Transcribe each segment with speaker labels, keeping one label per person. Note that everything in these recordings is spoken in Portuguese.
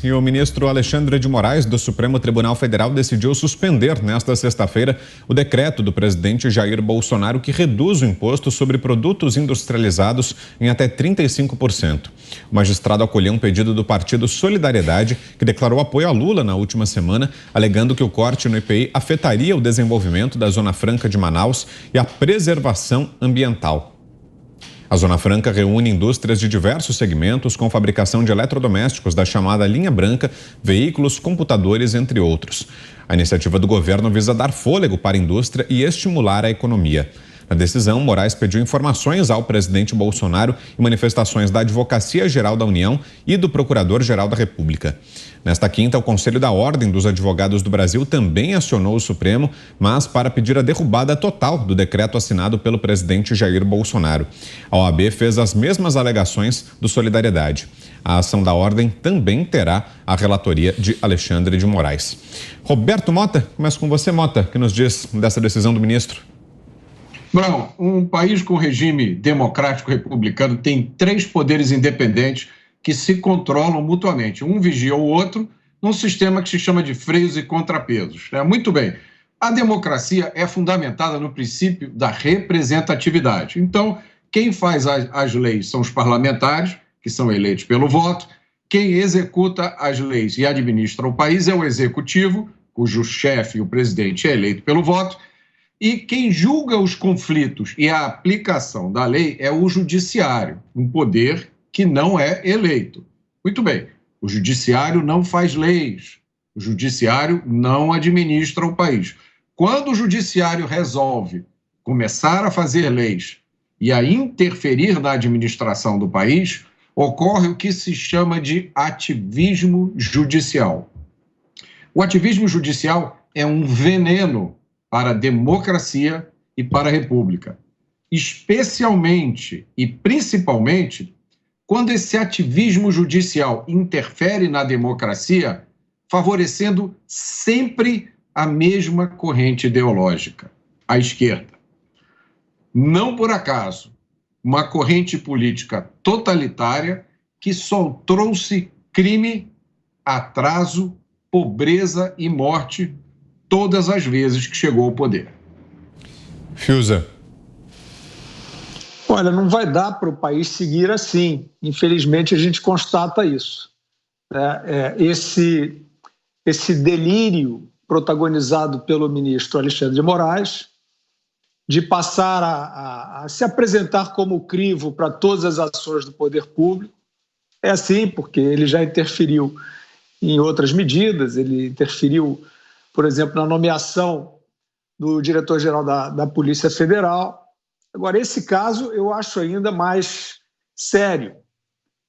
Speaker 1: E o ministro Alexandre de Moraes, do Supremo Tribunal Federal, decidiu suspender nesta sexta-feira o decreto do presidente Jair Bolsonaro que reduz o imposto sobre produtos industrializados em até 35%. O magistrado acolheu um pedido do partido Solidariedade, que declarou apoio a Lula na última semana, alegando que o corte no IPI afetaria o desenvolvimento da Zona Franca de Manaus e a preservação ambiental. A Zona Franca reúne indústrias de diversos segmentos com fabricação de eletrodomésticos da chamada linha branca, veículos, computadores, entre outros. A iniciativa do governo visa dar fôlego para a indústria e estimular a economia. Na decisão, Moraes pediu informações ao presidente Bolsonaro em manifestações da Advocacia Geral da União e do Procurador-Geral da República. Nesta quinta, o Conselho da Ordem dos Advogados do Brasil também acionou o Supremo, mas para pedir a derrubada total do decreto assinado pelo presidente Jair Bolsonaro. A OAB fez as mesmas alegações do Solidariedade. A ação da Ordem também terá a relatoria de Alexandre de Moraes. Roberto Mota, começo com você, Mota, que nos diz dessa decisão do ministro.
Speaker 2: Brown, um país com regime democrático republicano tem 3 poderes independentes que se controlam mutuamente. Um vigia o outro num sistema que se chama de freios e contrapesos. Muito bem, a democracia é fundamentada no princípio da representatividade. Então, quem faz as leis são os parlamentares, que são eleitos pelo voto. Quem executa as leis e administra o país é o executivo, cujo chefe, o presidente, é eleito pelo voto. E quem julga os conflitos e a aplicação da lei é o judiciário, um poder que não é eleito. Muito bem, o judiciário não faz leis, o judiciário não administra o país. Quando o judiciário resolve começar a fazer leis e a interferir na administração do país, ocorre o que se chama de ativismo judicial. O ativismo judicial é um veneno para a democracia e para a república, especialmente e principalmente quando esse ativismo judicial interfere na democracia, favorecendo sempre a mesma corrente ideológica, a esquerda. Não por acaso, uma corrente política totalitária que só trouxe crime, atraso, pobreza e morte todas as vezes que chegou ao poder.
Speaker 1: Fiuza.
Speaker 3: Olha, não vai dar para o país seguir assim. Infelizmente, a gente constata isso. Esse delírio protagonizado pelo ministro Alexandre de Moraes de passar a se apresentar como crivo para todas as ações do poder público. É assim, porque ele já interferiu em outras medidas, ele interferiu, por exemplo, na nomeação do diretor-geral da Polícia Federal. Agora, esse caso eu acho ainda mais sério,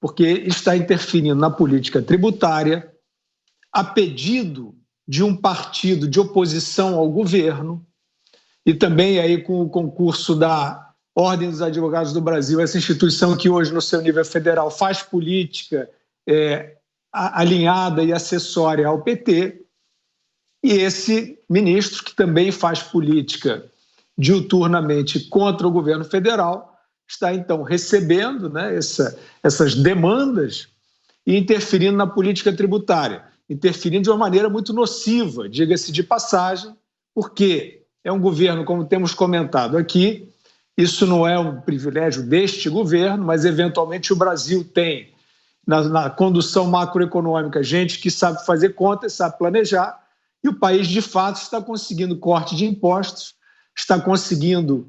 Speaker 3: porque está interferindo na política tributária, a pedido de um partido de oposição ao governo, e também aí com o concurso da Ordem dos Advogados do Brasil, essa instituição que hoje, no seu nível federal, faz política alinhada e acessória ao PT, e esse ministro, que também faz política diuturnamente contra o governo federal, está então recebendo essas demandas e interferindo na política tributária, interferindo de uma maneira muito nociva, diga-se de passagem, porque é um governo, como temos comentado aqui, isso não é um privilégio deste governo, mas eventualmente o Brasil tem na condução macroeconômica gente que sabe fazer contas, sabe planejar, e o país de fato está conseguindo corte de impostos, está conseguindo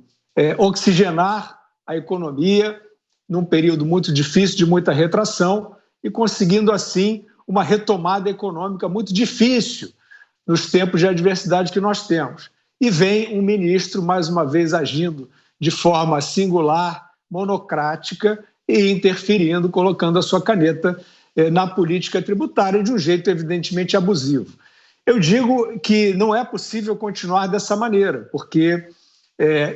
Speaker 3: oxigenar a economia num período muito difícil, de muita retração, e conseguindo, assim, uma retomada econômica muito difícil nos tempos de adversidade que nós temos. E vem um ministro, mais uma vez, agindo de forma singular, monocrática e interferindo, colocando a sua caneta na política tributária de um jeito evidentemente abusivo. Eu digo que não é possível continuar dessa maneira, porque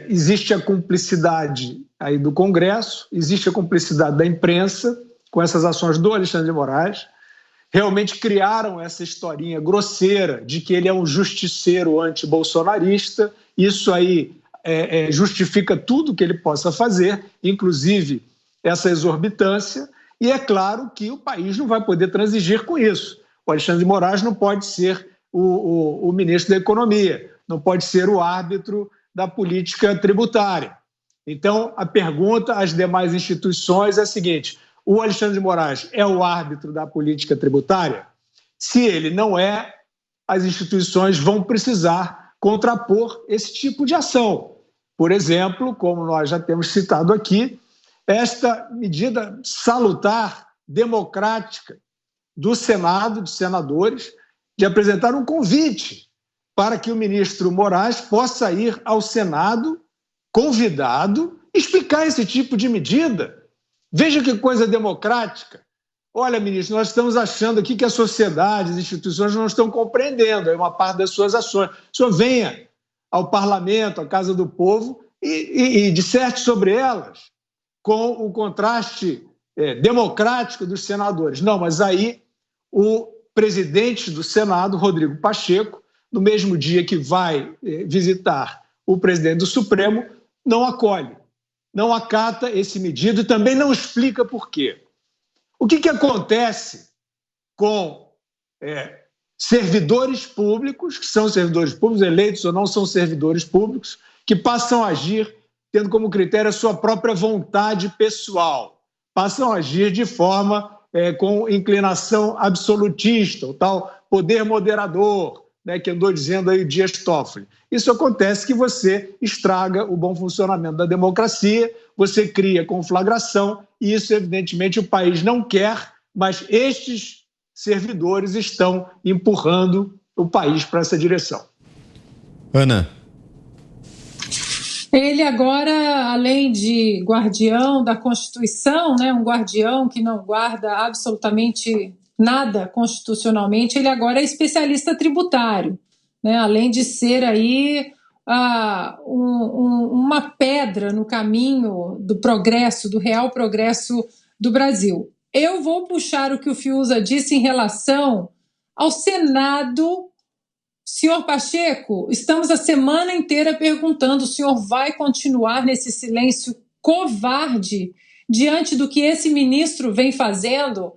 Speaker 3: existe a cumplicidade aí do Congresso, existe a cumplicidade da imprensa com essas ações do Alexandre de Moraes, realmente criaram essa historinha grosseira de que ele é um justiceiro antibolsonarista, isso aí justifica tudo que ele possa fazer, inclusive essa exorbitância, E é claro que o país não vai poder transigir com isso. O Alexandre de Moraes não pode ser o ministro da Economia, não pode ser o árbitro da política tributária. Então, a pergunta às demais instituições é a seguinte: o Alexandre de Moraes é o árbitro da política tributária? Se ele não é, as instituições vão precisar contrapor esse tipo de ação. Por exemplo, como nós já temos citado aqui, esta medida salutar, democrática, do Senado, de senadores, de apresentar um convite para que o ministro Moraes possa ir ao Senado, convidado, explicar esse tipo de medida. Veja que coisa democrática. Olha, ministro, nós estamos achando aqui que a sociedade, as instituições não estão compreendendo uma parte das suas ações. O senhor venha ao Parlamento, à Casa do Povo, e disserte sobre elas, com o contraste democrático dos senadores. Não, mas aí o presidente do Senado, Rodrigo Pacheco, no mesmo dia que vai visitar o presidente do Supremo, não acolhe, não acata esse pedido e também não explica por quê. O que acontece com servidores públicos, que são servidores públicos, eleitos ou não são servidores públicos, que passam a agir tendo como critério a sua própria vontade pessoal, passam a agir de forma com inclinação absolutista, o tal poder moderador, né, que andou dizendo aí o Dias Toffoli. Isso acontece que você estraga o bom funcionamento da democracia, você cria conflagração, e isso, evidentemente, o país não quer, mas estes servidores estão empurrando o país para essa direção.
Speaker 1: Ana.
Speaker 4: Ele agora, além de guardião da Constituição, né, um guardião que não guarda absolutamente nada constitucionalmente, ele agora é especialista tributário, né, além de ser aí uma pedra no caminho do progresso, do real progresso do Brasil. Eu vou puxar o que o Fiuza disse em relação ao Senado. Senhor Pacheco, estamos a semana inteira perguntando: o senhor vai continuar nesse silêncio covarde diante do que esse ministro vem fazendo,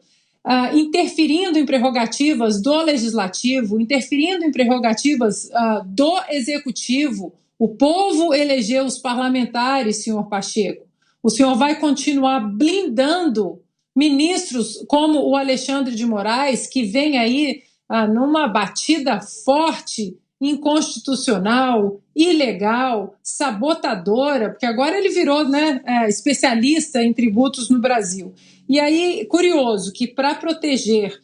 Speaker 4: interferindo em prerrogativas do Legislativo, interferindo em prerrogativas do Executivo? O povo elegeu os parlamentares, senhor Pacheco. O senhor vai continuar blindando ministros como o Alexandre de Moraes, que vem aí numa batida forte, inconstitucional, ilegal, sabotadora, porque agora ele virou, né, especialista em tributos no Brasil. E aí, curioso que para proteger,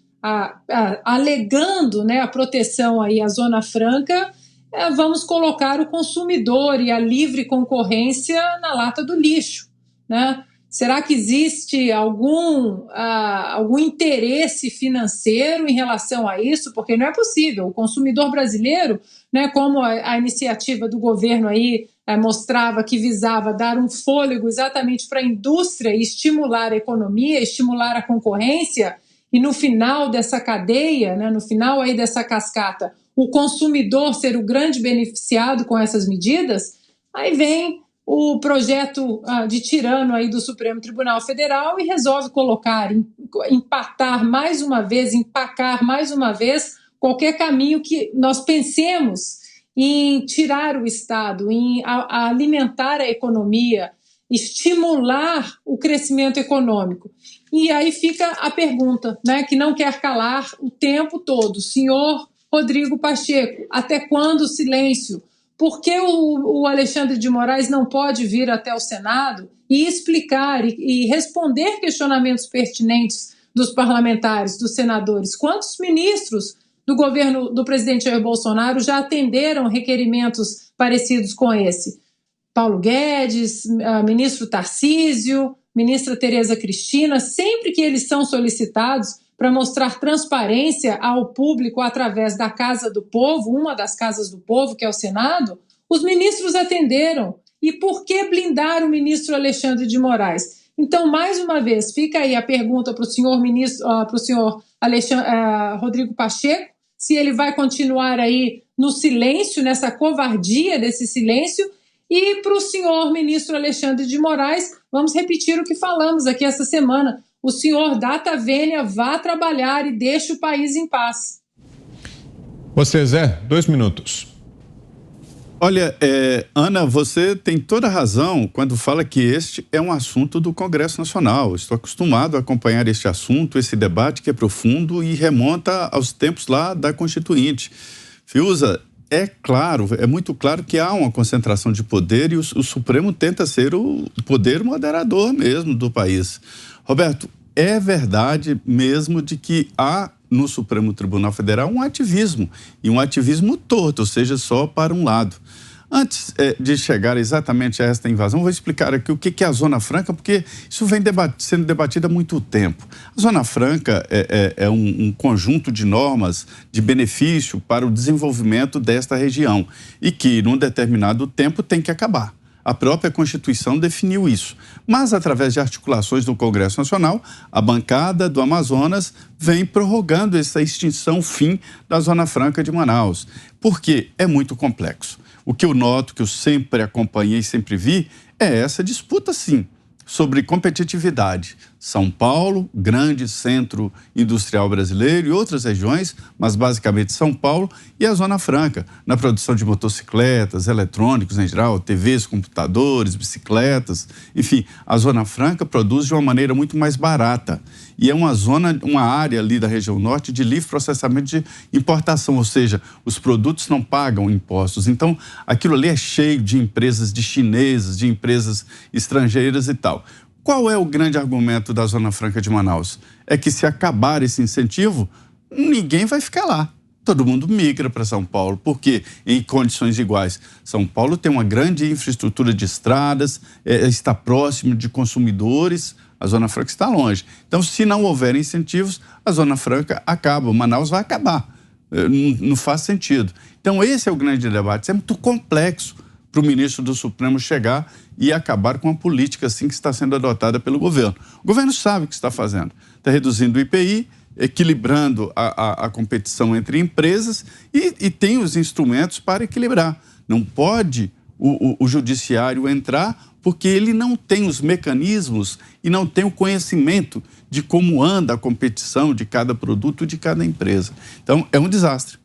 Speaker 4: alegando, né, a proteção aí à Zona Franca, vamos colocar o consumidor e a livre concorrência na lata do lixo, né? Será que existe algum interesse financeiro em relação a isso? Porque não é possível. O consumidor brasileiro, né, como a iniciativa do governo aí mostrava que visava dar um fôlego exatamente para a indústria e estimular a economia, estimular a concorrência, e no final dessa cadeia, né, no final aí dessa cascata, o consumidor ser o grande beneficiado com essas medidas, aí vem o projeto de tirano aí do Supremo Tribunal Federal e resolve colocar, empacar mais uma vez qualquer caminho que nós pensemos em tirar o Estado, em alimentar a economia, estimular o crescimento econômico. E aí fica a pergunta, né, que não quer calar o tempo todo: senhor Rodrigo Pacheco, até quando o silêncio? Por que o Alexandre de Moraes não pode vir até o Senado e explicar e responder questionamentos pertinentes dos parlamentares, dos senadores? Quantos ministros do governo do presidente Jair Bolsonaro já atenderam requerimentos parecidos com esse? Paulo Guedes, ministro Tarcísio, ministra Tereza Cristina, sempre que eles são solicitados para mostrar transparência ao público através da Casa do Povo, uma das Casas do Povo, que é o Senado, os ministros atenderam. E por que blindar o ministro Alexandre de Moraes? Então, mais uma vez, fica aí a pergunta para o senhor ministro, para o senhor Rodrigo Pacheco, se ele vai continuar aí no silêncio, nessa covardia desse silêncio. E para o senhor ministro Alexandre de Moraes, vamos repetir o que falamos aqui essa semana: o senhor Data Vênia vá trabalhar e deixe o país em paz.
Speaker 1: Você, Zé, 2 minutos.
Speaker 5: Olha, Ana, você tem toda a razão quando fala que este é um assunto do Congresso Nacional. Estou acostumado a acompanhar este assunto, esse debate que é profundo e remonta aos tempos lá da Constituinte. Fiuza, é claro, é muito claro que há uma concentração de poder e o Supremo tenta ser o poder moderador mesmo do país. Roberto, é verdade mesmo de que há no Supremo Tribunal Federal um ativismo torto, ou seja, só para um lado. Antes de chegar exatamente a esta invasão, vou explicar aqui o que é a Zona Franca, porque isso vem sendo debatido há muito tempo. A Zona Franca é um conjunto de normas de benefício para o desenvolvimento desta região e que, num determinado tempo, tem que acabar. A própria Constituição definiu isso. Mas, através de articulações do Congresso Nacional, a bancada do Amazonas vem prorrogando essa extinção fim da Zona Franca de Manaus. Porque é muito complexo. O que eu noto, que eu sempre acompanhei e sempre vi, é essa disputa, sim, sobre competitividade. São Paulo, grande centro industrial brasileiro, e outras regiões, mas basicamente São Paulo, e a Zona Franca, na produção de motocicletas, eletrônicos em geral, TVs, computadores, bicicletas, enfim, a Zona Franca produz de uma maneira muito mais barata. E é uma área ali da região norte de livre processamento de importação, ou seja, os produtos não pagam impostos. Então, aquilo ali é cheio de empresas de chineses, de empresas estrangeiras e tal. Qual é o grande argumento da Zona Franca de Manaus? É que se acabar esse incentivo, ninguém vai ficar lá. Todo mundo migra para São Paulo, porque em condições iguais. São Paulo tem uma grande infraestrutura de estradas, está próximo de consumidores, a Zona Franca está longe. Então, se não houver incentivos, a Zona Franca acaba, Manaus vai acabar. Não faz sentido. Então, esse é o grande debate. Isso é muito complexo para o ministro do Supremo chegar e acabar com a política assim que está sendo adotada pelo governo. O governo sabe o que está fazendo. Está reduzindo o IPI, equilibrando a competição entre empresas e tem os instrumentos para equilibrar. Não pode o judiciário entrar porque ele não tem os mecanismos e não tem o conhecimento de como anda a competição de cada produto, de cada empresa. Então, é um desastre.